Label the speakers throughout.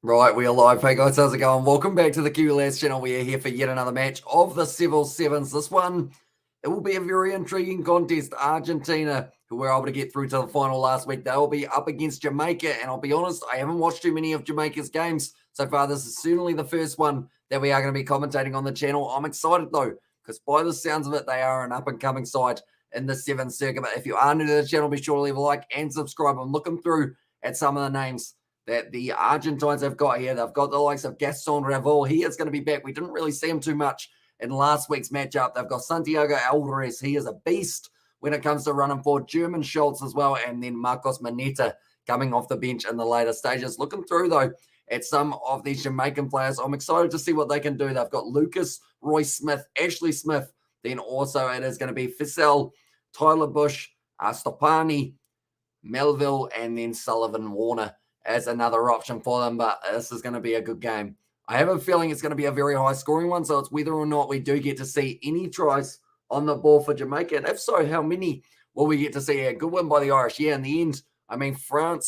Speaker 1: Right, we are live. Hey guys, how's it going? Welcome back to the QLS channel. We are here for yet another match of the Seville Sevens. This one, it will be a very intriguing contest. Argentina, who were able to get through to the final last week, they will be up against Jamaica. And I'll be honest, I haven't watched too many of Jamaica's games so far. This is certainly the first one that we are going to be commentating on the channel. I'm excited though, because by the sounds of it, they are an up-and-coming side in the Sevens circuit. But if you are new to the channel, be sure to leave a like and subscribe. I'm looking through at some of the names that the Argentines have got here. They've got the likes of Gaston Ravel. He is going to be back. We didn't really see him too much in last week's matchup. They've got Santiago Alvarez. He is a beast when it comes to running forward. German Schultz as well. And then Marcos Maneta coming off the bench in the later stages. Looking through, though, at some of these Jamaican players, I'm excited to see what they can do. They've got Lucas, Roy Smith, Ashley Smith. Then also it is going to be Fissel, Tyler Bush, Stopani, Melville, and then Sullivan Warner as another option for them, but this is going to be a good game. I have a feeling it's going to be a very high scoring one, so it's whether or not we do get to see any tries on the ball for Jamaica, and if so, how many will we get to see? A good win by the Irish. Yeah, in the end, I mean, Spain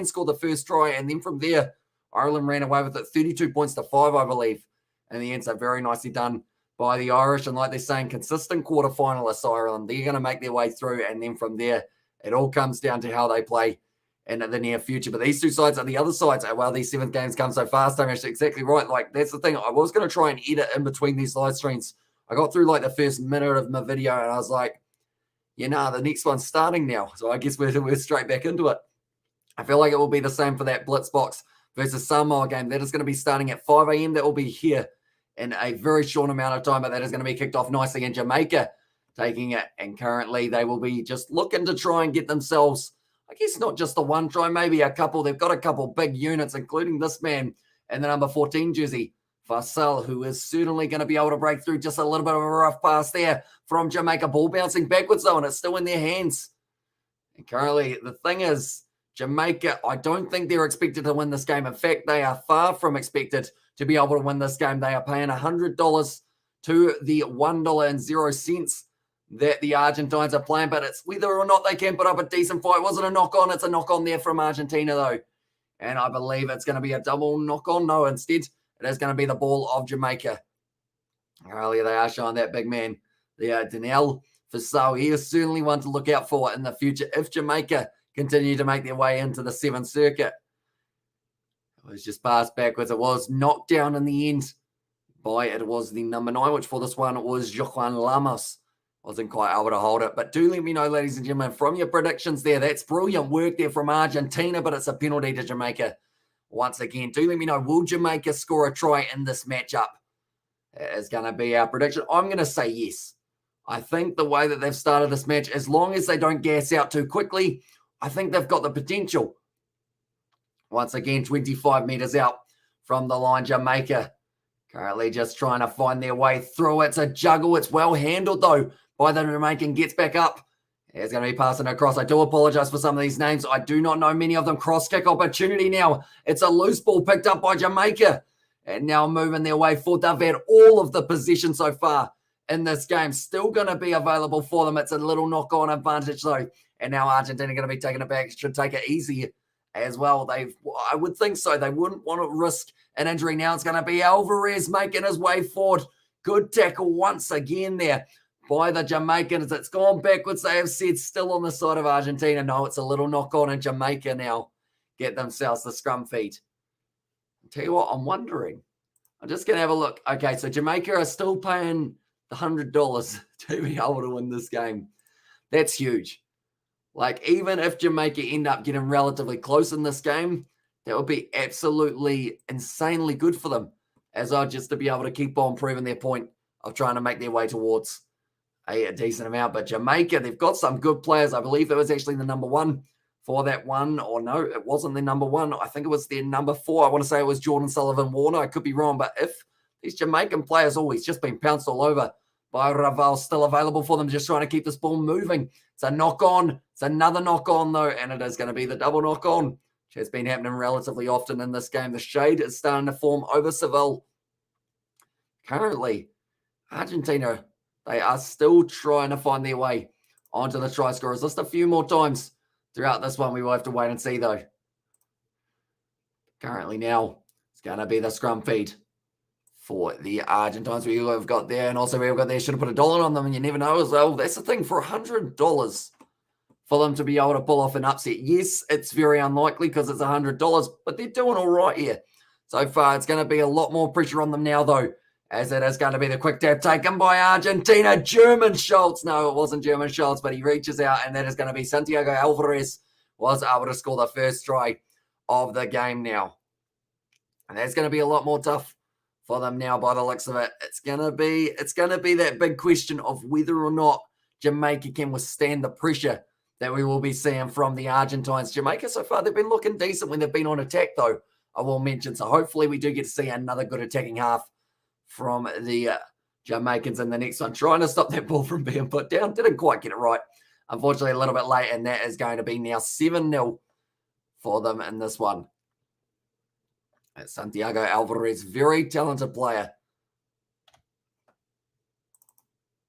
Speaker 1: scored the first try, and then from there, Ireland ran away with it, 32 points to 5, I believe. In the end, so very nicely done by the Irish, and like they're saying, consistent quarterfinalists, Ireland. They're going to make their way through, and then from there, it all comes down to how they play in the near future. But these two sides are the other sides. Well, these seventh games come so fast. I'm actually exactly right. Like, that's the thing. I was going to try and edit in between these live streams. I got through like the first minute of my video and I was like, the next one's starting now. So I guess we're straight back into it. I feel like it will be the same for that Blitzbox versus Samoa game. That is going to be starting at 5 a.m. That will be here in a very short amount of time, but that is going to be kicked off nicely in Jamaica taking it. And currently they will be just looking to try and get themselves, I guess not just the one try, maybe a couple. They've got a couple big units, including this man and the number 14 jersey, Farsell, who is certainly going to be able to break through. Just a little bit of a rough pass there from Jamaica. Ball bouncing backwards, though, and it's still in their hands. And currently, the thing is, Jamaica, I don't think they're expected to win this game. In fact, they are far from expected to be able to win this game. They are paying $100 to the $1.00 that the Argentines are playing, but it's whether or not they can put up a decent fight. Was it a knock-on? It's a knock-on there from Argentina, though. And I believe it's going to be a double knock-on. No, instead, it is going to be the ball of Jamaica. Earlier, they are showing that big man, the Daniel Fissel. He is certainly one to look out for in the future if Jamaica continue to make their way into the seventh circuit. It was just passed backwards. It was knocked down in the end by, it was the number 9, which for this one was Joaquin Lamas. Wasn't quite able to hold it. But do let me know, ladies and gentlemen, from your predictions there. That's brilliant work there from Argentina, but it's a penalty to Jamaica. Once again, do let me know, will Jamaica score a try in this matchup? It is going to be our prediction. I'm going to say yes. I think the way that they've started this match, as long as they don't gas out too quickly, I think they've got the potential. Once again, 25 meters out from the line, Jamaica currently just trying to find their way through. It's a juggle. It's well handled, though, by the Jamaican. Gets back up. It's going to be passing across. I do apologize for some of these names. I do not know many of them. Cross kick opportunity now. It's a loose ball picked up by Jamaica. And now moving their way forward. They've had all of the possession so far in this game. Still going to be available for them. It's a little knock-on advantage, though. And now Argentina going to be taking it back. Should take it easy as well. I would think so. They wouldn't want to risk an injury. Now it's going to be Alvarez making his way forward. Good tackle once again there by the Jamaicans. It's gone backwards, they have said, still on the side of Argentina. No, it's a little knock-on, and Jamaica now get themselves the scrum feed. I'll tell you what, I'm wondering. I'm just going to have a look. Okay, so Jamaica are still paying the $100 to be able to win this game. That's huge. Like, even if Jamaica end up getting relatively close in this game, that would be absolutely insanely good for them, as well, just to be able to keep on proving their point of trying to make their way towards a decent amount. But Jamaica, they've got some good players. I believe it was actually the number 1 for that one, or no, it wasn't their number 1. I think it was their number 4. I want to say it was Jordan Sullivan Warner. I could be wrong, but if these Jamaican players, he's just been pounced all over by Raval, still available for them, just trying to keep this ball moving. It's a knock-on. It's another knock-on, though, and it is going to be the double knock-on, which has been happening relatively often in this game. The shade is starting to form over Seville. Currently, Argentina, they are still trying to find their way onto the try scorers list a few more times throughout this one. We will have to wait and see, though. Currently now, it's going to be the scrum feed for the Argentines we've got there. And also we've got there, should have put $1 on them, and you never know as well. That's the thing, for $100 for them to be able to pull off an upset. Yes, it's very unlikely because it's $100, but they're doing all right here. So far, it's going to be a lot more pressure on them now, though, as it is going to be the quick tap taken by Argentina. German Schultz. No, it wasn't German Schultz, but he reaches out, and that is going to be Santiago Alvarez was able to score the first try of the game now. And that's going to be a lot more tough for them now by the looks of it. It's going to be that big question of whether or not Jamaica can withstand the pressure that we will be seeing from the Argentines. Jamaica, so far, they've been looking decent when they've been on attack, though, I will mention. So hopefully we do get to see another good attacking half from the Jamaicans in the next one. Trying to stop that ball from being put down. Didn't quite get it right. Unfortunately, a little bit late, and that is going to be now 7-0 for them in this one. It's Santiago Alvarez, very talented player.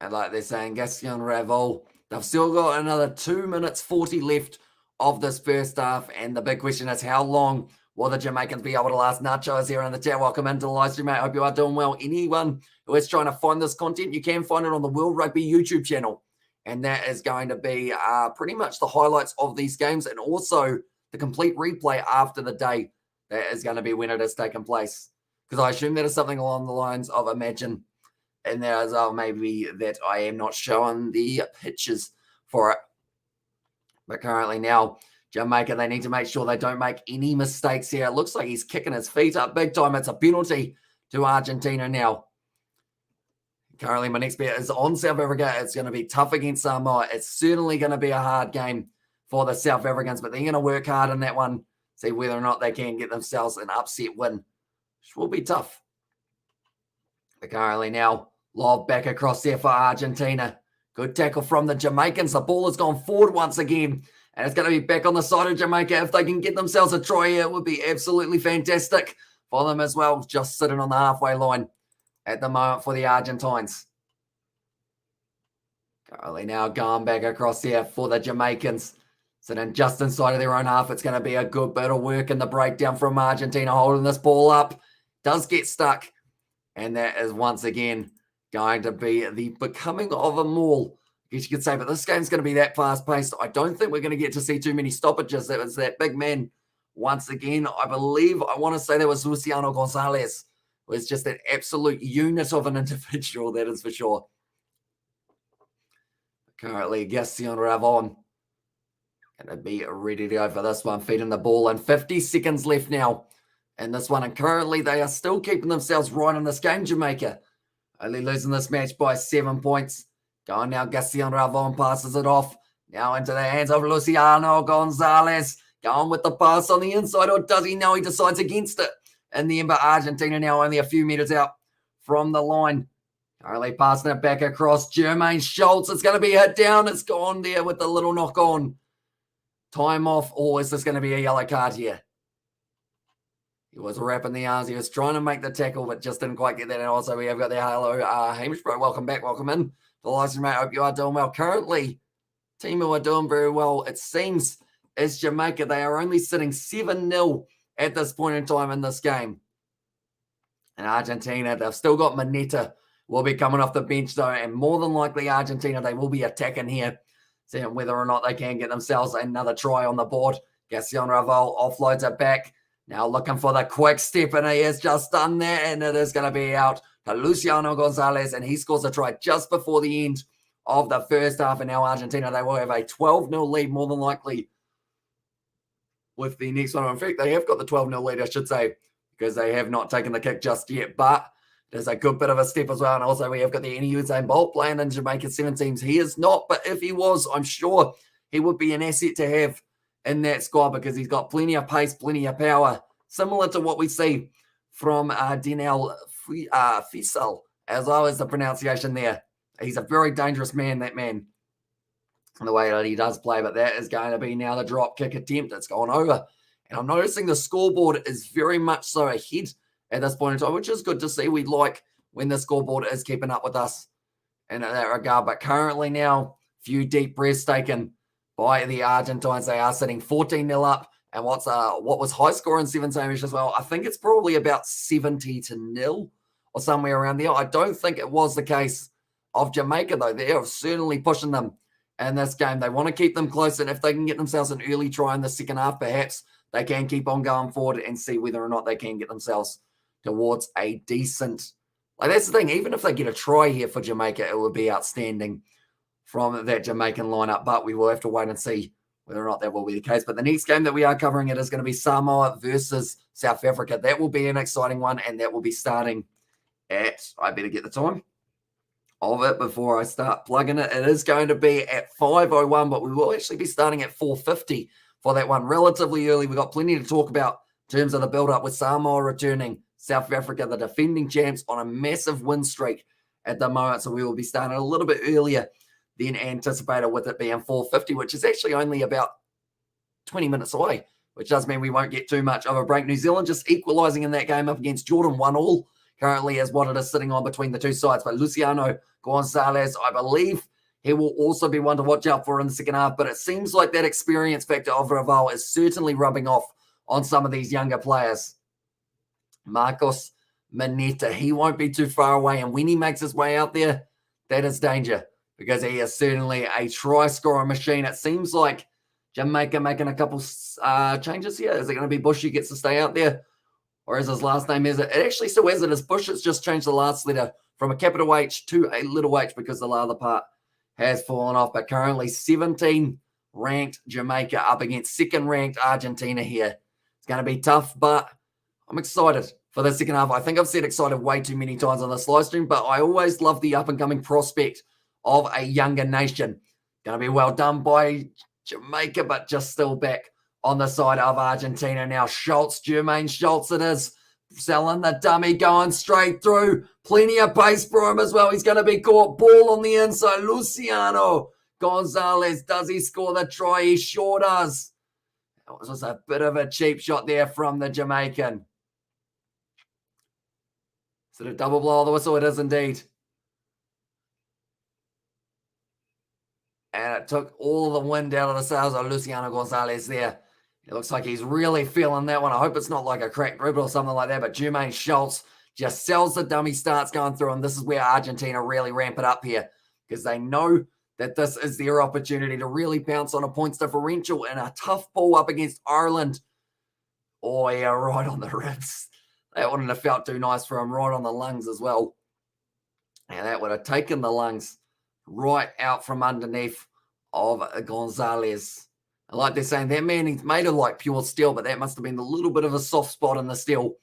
Speaker 1: And like they're saying, Gaston Ravel, they've still got another 2 minutes 40 left of this first half. And the big question is, how long will the Jamaicans be able to last? Nacho is here in the chat. Welcome into the live stream, mate. Hope you are doing well. Anyone who is trying to find this content, you can find it on the World Rugby YouTube channel. And that is going to be pretty much the highlights of these games, and also the complete replay after the day that is going to be when it has taken place. Because I assume that is something along the lines of, imagine, and there as well, maybe that I am not showing the pictures for it. But currently now, Jamaica, they need to make sure they don't make any mistakes here. It looks like he's kicking his feet up big time. It's a penalty to Argentina now. Currently, my next bet is on South Africa. It's going to be tough against Samoa. It's certainly going to be a hard game for the South Africans, but they're going to work hard in that one, see whether or not they can get themselves an upset win, which will be tough. But currently now, lob back across there for Argentina. Good tackle from the Jamaicans. The ball has gone forward once again, and it's going to be back on the side of Jamaica. If they can get themselves a try here, it would be absolutely fantastic for them as well, just sitting on the halfway line at the moment for the Argentines. Currently now going back across here for the Jamaicans. Sitting just inside of their own half. It's going to be a good bit of work in the breakdown from Argentina, holding this ball up. Does get stuck. And that is once again going to be the becoming of a maul, I guess you could say. But this game's going to be that fast-paced. I don't think we're going to get to see too many stoppages. That was that big man once again. I believe, I want to say that was Luciano Gonzalez. Was just an absolute unit of an individual, that is for sure. Currently, Gaston Ravon going to be ready to go for this one, feeding the ball, and 50 seconds left now in this one. And currently, they are still keeping themselves right in this game, Jamaica. Only losing this match by 7 points. Going now, Gaston Ravon passes it off. Now into the hands of Luciano Gonzalez. Going with the pass on the inside, or does he? No, he decides against it. In the end, but Argentina now only a few meters out from the line. Currently passing it back across. Jermaine Schultz. It's going to be hit down. It's gone there with the little knock on. Time off, or is this going to be a yellow card here? He was wrapping the arms. He was trying to make the tackle, but just didn't quite get that. And also, we have got the hello, Hamish, bro. Welcome back. Welcome in. The live mate. Hope you are doing well. Currently, team who are doing very well, it seems, is Jamaica. They are only sitting 7-0 at this point in time in this game. And Argentina, they've still got Maneta, will be coming off the bench though, and more than likely Argentina, they will be attacking here, seeing whether or not they can get themselves another try on the board. Gaston Ravel offloads it back. Now looking for the quick step, and he has just done that, and it is going to be out to Luciano Gonzalez, and he scores a try just before the end of the first half. And now Argentina, they will have a 12-0 lead more than likely with the next one. In fact, they have got the 12-0 lead, I should say, because they have not taken the kick just yet. But there's a good bit of a step as well. And also we have got the Usain Bolt playing in Jamaica Sevens teams. He is not, but if he was, I'm sure he would be an asset to have in that squad, because he's got plenty of pace, plenty of power, similar to what we see from Denel Fisel, as well as the pronunciation there. He's a very dangerous man, that man, the way that he does play. But that is going to be now the drop kick attempt. It's gone over. And I'm noticing the scoreboard is very much so ahead at this point in time, which is good to see. We like when the scoreboard is keeping up with us in that regard. But currently now, few deep breaths taken by the Argentines. They are sitting 14-0 up. And what was high score in Sevens Hamish as well? I think it's probably about 70-0 or somewhere around there. I don't think it was the case of Jamaica, though. They are certainly pushing them in this game. They want to keep them close, and if they can get themselves an early try in the second half, perhaps they can keep on going forward and see whether or not they can get themselves towards a decent... Like, that's the thing. Even if they get a try here for Jamaica, it would be outstanding from that Jamaican lineup, but we will have to wait and see whether or not that will be the case. But the next game that we are covering, it is going to be Samoa versus South Africa. That will be an exciting one, and that will be starting at... I better get the time of it before I start plugging it. It is going to be at 5:01, but we will actually be starting at 4:50 for that one. Relatively early. We've got plenty to talk about in terms of the build-up with Samoa returning, South Africa, the defending champs, on a massive win streak at the moment. So we will be starting a little bit earlier than anticipated, with it being 4:50, which is actually only about 20 minutes away, which does mean we won't get too much of a break. New Zealand just equalising in that game up against Jordan, 1-1 currently is what it is sitting on between the two sides. But Luciano Gonzalez, I believe he will also be one to watch out for in the second half. But it seems like that experience factor of Raval is certainly rubbing off on some of these younger players. Marcos Maneta, he won't be too far away. And when he makes his way out there, that is danger, because he is certainly a try-scoring machine. It seems like Jamaica making a couple changes here. Is it going to be Bush who gets to stay out there? Or is his last name, is it? It actually still is it as Bush. It's just changed the last letter from a capital H to a little h because the other part has fallen off. But currently 17 ranked Jamaica up against second ranked Argentina here. It's going to be tough, but I'm excited for the second half. I think I've said excited way too many times on this live stream, but I always love the up-and-coming prospect of a younger nation. Going to be well done by Jamaica, but just still back on the side of Argentina now. Schultz, Jermaine Schultz it is, selling the dummy, going straight through. Plenty of pace for him as well. He's going to be caught. Ball on the inside. Luciano Gonzalez, does he score the try? He sure does. That was a bit of a cheap shot there from the Jamaican. Is it a double blow of the whistle? It is indeed. And it took all of the wind out of the sails of Luciano Gonzalez there. It looks like he's really feeling that one. I hope it's not like a cracked rib or something like that, but Jermaine Schultz just sells the dummy, starts going through, and this is where Argentina really ramp it up here, because they know that this is their opportunity to really bounce on a points differential in a tough ball up against Ireland. Oh, yeah, right on the ribs. That wouldn't have felt too nice for him, right on the lungs as well. And that would have taken the lungs right out from underneath of Gonzalez. And like they're saying, that man, he's made of like pure steel, but that must have been a little bit of a soft spot in the steel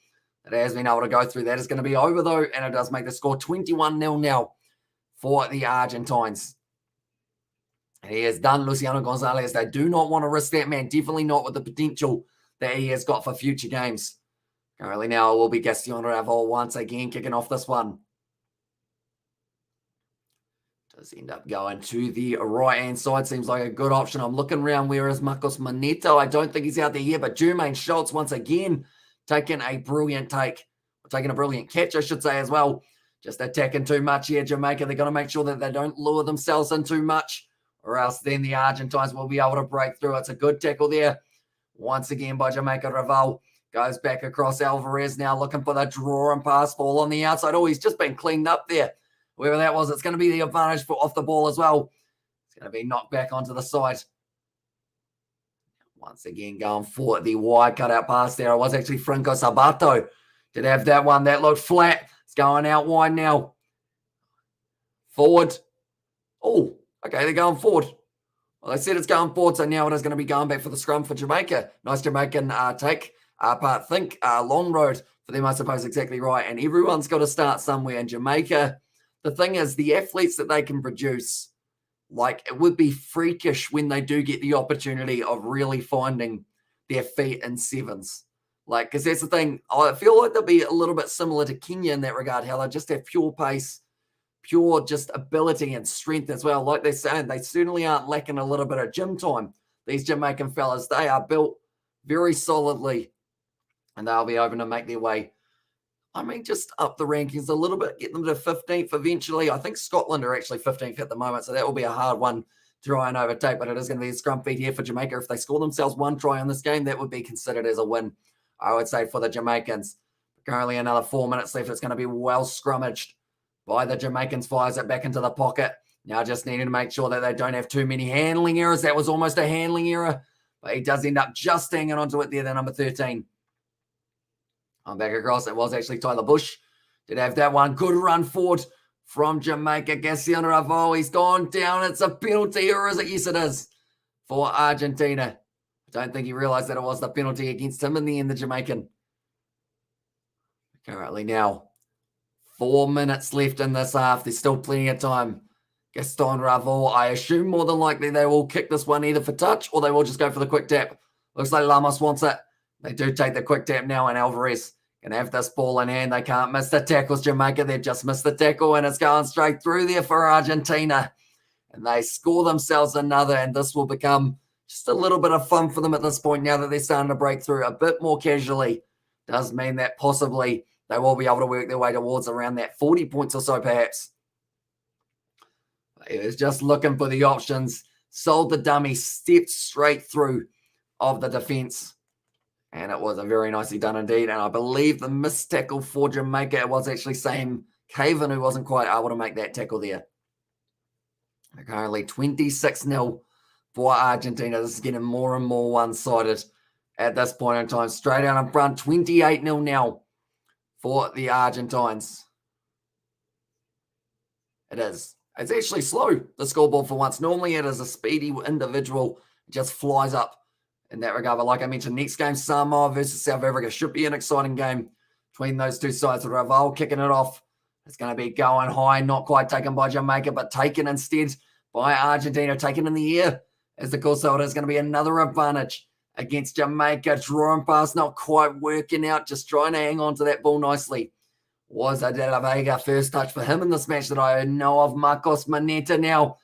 Speaker 1: that has been able to go through. That is going to be over, though, and it does make the score 21-0 now for the Argentines. He has done Luciano Gonzalez. They do not want to risk that man, definitely not with the potential that he has got for future games. Currently now it will be Gaston Raval once again kicking off this one. Does end up going to the right-hand side. Seems like a good option. I'm looking around. Where is Marcos Maneta? I don't think he's out there yet, but Jermaine Schultz once again taking a brilliant take. Taking a brilliant catch, I should say, as well. Just attacking too much here, Jamaica. They're going to make sure that they don't lure themselves in too much, or else then the Argentines will be able to break through. It's a good tackle there. Once again by Jamaica. Raval goes back across Alvarez now, looking for the draw and pass ball on the outside. Oh, he's just been cleaned up there. Whoever that was, it's going to be the advantage for off the ball as well. It's going to be knocked back onto the side. Once again, going for the wide cutout pass there. It was actually Franco Sabato. Did have that one. That looked flat. It's going out wide now. Forward. Oh, okay, they're going forward. Well, they said it's going forward, so now it is going to be going back for the scrum for Jamaica. Nice Jamaican take. Long road for them, I suppose, exactly right. And everyone's got to start somewhere. In Jamaica, the thing is, the athletes that they can produce, like, it would be freakish when they do get the opportunity of really finding their feet in sevens. Like, because that's the thing. I feel like they'll be a little bit similar to Kenya in that regard, how they just have pure pace, pure just ability and strength as well. Like they're saying, they certainly aren't lacking a little bit of gym time. These Jamaican fellas, they are built very solidly, and they'll be able to make their way, I mean, just up the rankings a little bit, get them to 15th eventually. I think Scotland are actually 15th at the moment, so that will be a hard one try and overtake, but it is going to be a scrum feed here for Jamaica. If they score themselves one try on this game, that would be considered as a win, I would say, for the Jamaicans. Currently another 4 minutes left. It's going to be well scrummaged by the Jamaicans. Fires it back into the pocket. Now just needing to make sure that they don't have too many handling errors. That was almost a handling error, but he does end up just hanging onto it there, the number 13. I'm back across. It was actually Tyler Bush. Did have that one. Good run forward from Jamaica. Gassion Ravo, he's gone down. It's a penalty, or is it? Yes, it is, for Argentina. I don't think he realized that it was the penalty against him in the end, the Jamaican. Currently now 4 minutes left in this half. There's still plenty of time. Gaston Ravo, I assume more than likely they will kick this one either for touch or they will just go for the quick tap. Looks like Lamas wants it. They do take the quick tap now, and Alvarez can have this ball in hand. They can't miss the tackles, Jamaica. They've just missed the tackle, and it's going straight through there for Argentina. And they score themselves another, and this will become just a little bit of fun for them at this point now that they're starting to break through a bit more casually. Does mean that possibly they will be able to work their way towards around that 40 points or so, perhaps. He was just looking for the options. Sold the dummy, stepped straight through of the defense. And it was a very nicely done indeed. And I believe the missed tackle for Jamaica, it was actually Sam Caven who wasn't quite able to make that tackle there. Currently 26-0 for Argentina. This is getting more and more one-sided at this point in time. Straight out in front, 28-0 now for the Argentines. It is. It's actually slow, the scoreboard, for once. Normally it is a speedy individual. It just flies up in that regard. But like I mentioned, next game, Samoa versus South Africa, should be an exciting game between those two sides. Raval kicking it off. It's going to be going high, not quite taken by Jamaica, but taken instead by Argentina, taken in the air. As the course holder, is going to be another advantage against Jamaica. Drawing pass, not quite working out, just trying to hang on to that ball nicely. Was a De La Vega first touch for him in this match that I know of. Marcos Maneta now.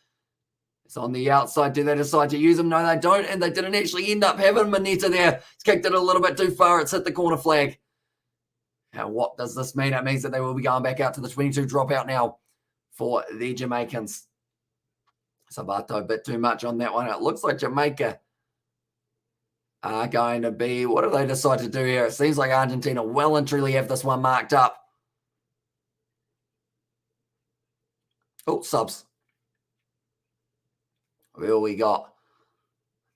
Speaker 1: It's on the outside. Do they decide to use him? No, they don't. And they didn't actually end up having Maneta there. It's kicked it a little bit too far. It's hit the corner flag. Now, what does this mean? It means that they will be going back out to the 22 dropout now for the Jamaicans. Sabato, a bit too much on that one. It looks like Jamaica are going to be... What do they decide to do here? It seems like Argentina well and truly have this one marked up. Oh, subs. Well, we got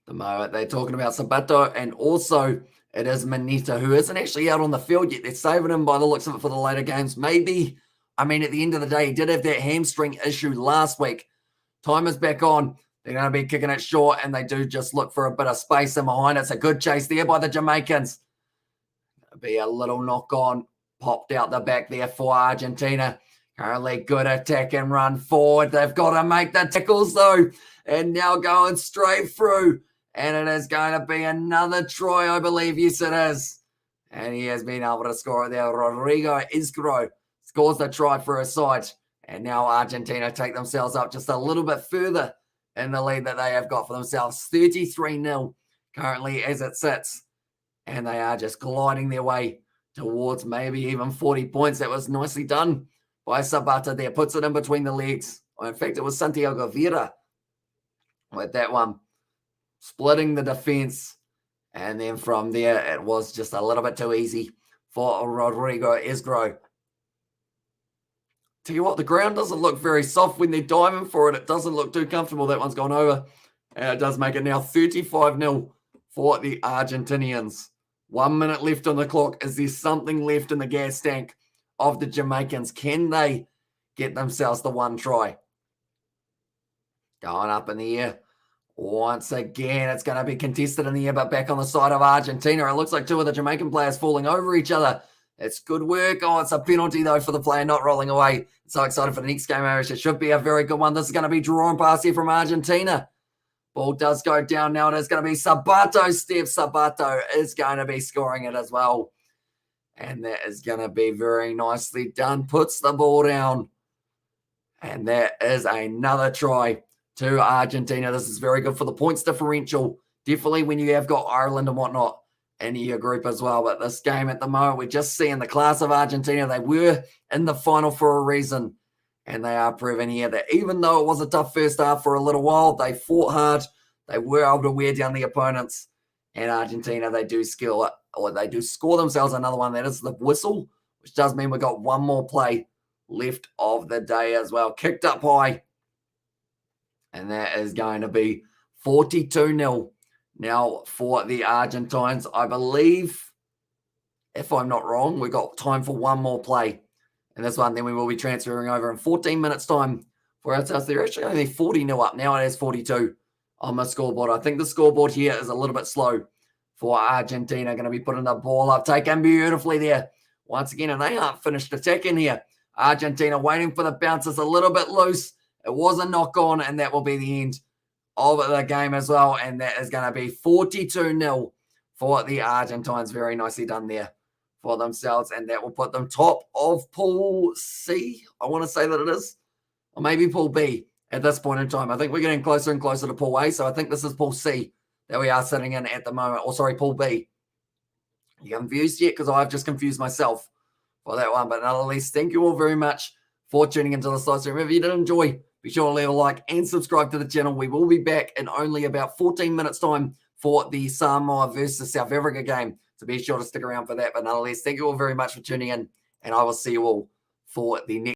Speaker 1: the moment they're talking about Sabato, and also it is Maneta, who isn't actually out on the field yet. They're saving him by the looks of it for the later games. Maybe, I mean, at the end of the day, he did have that hamstring issue last week. Time is back on. They're going to be kicking it short, and they do just look for a bit of space in behind. It's a good chase there by the Jamaicans. It'll be a little knock on. Popped out the back there for Argentina. Currently good attack and run forward. They've got to make the tackles, though. And now going straight through. And it is going to be another try, I believe. Yes, it is. And he has been able to score it there. Rodrigo Isgro scores the try for his side. And now Argentina take themselves up just a little bit further in the lead that they have got for themselves. 33-0 currently as it sits. And they are just gliding their way towards maybe even 40 points. That was nicely done by Sabata there. Puts it in between the legs. Or in fact, it was Santiago Vera with that one. Splitting the defense. And then from there, it was just a little bit too easy for Rodrigo Isgro. Tell you what, the ground doesn't look very soft when they're diving for it. It doesn't look too comfortable. That one's gone over. And it does make it now 35-0 for the Argentinians. 1 minute left on the clock. Is there something left in the gas tank of the Jamaicans? Can they get themselves the one try? Going up in the air. Once again, it's going to be contested in the air, but back on the side of Argentina. It looks like two of the Jamaican players falling over each other. It's good work. Oh, it's a penalty, though, for the player not rolling away. So excited for the next game, Irish. It should be a very good one. This is going to be drawn pass here from Argentina. Ball does go down now. It is going to be Sabato's step. Sabato is going to be scoring it as well. And that is going to be very nicely done. Puts the ball down. And that is another try to Argentina. This is very good for the points differential. Definitely when you have got Ireland and whatnot in your group as well. But this game at the moment, we're just seeing the class of Argentina. They were in the final for a reason. And they are proving here that even though it was a tough first half for a little while, they fought hard. They were able to wear down the opponents. And Argentina, they do score themselves another one. That is the whistle, which does mean we got one more play left of the day as well. Kicked up high. And that is going to be 42-0 now for the Argentines. I believe, if I'm not wrong, we've got time for one more play. And this one, then we will be transferring over in 14 minutes' time for ourselves. They're actually only 40-0 up. Now it is 42 on my scoreboard. I think the scoreboard here is a little bit slow for Argentina. Going to be putting the ball up, taken beautifully there. Once again, and they aren't finished attacking here. Argentina waiting for the bounces a little bit loose. It was a knock on, and that will be the end of the game as well. And that is going to be 42-0 for the Argentines. Very nicely done there for themselves, and that will put them top of Pool C. I want to say that it is, or maybe Pool B at this point in time. I think we're getting closer and closer to Pool A, so I think this is Pool C that we are sitting in at the moment. Or sorry, Pool B. You confused yet? Because I've just confused myself for that one. But nonetheless, thank you all very much for tuning into this live stream. If you did enjoy, be sure to leave a like and subscribe to the channel. We will be back in only about 14 minutes time for the Samoa versus South Africa game. So be sure to stick around for that. But nonetheless, thank you all very much for tuning in, and I will see you all for the next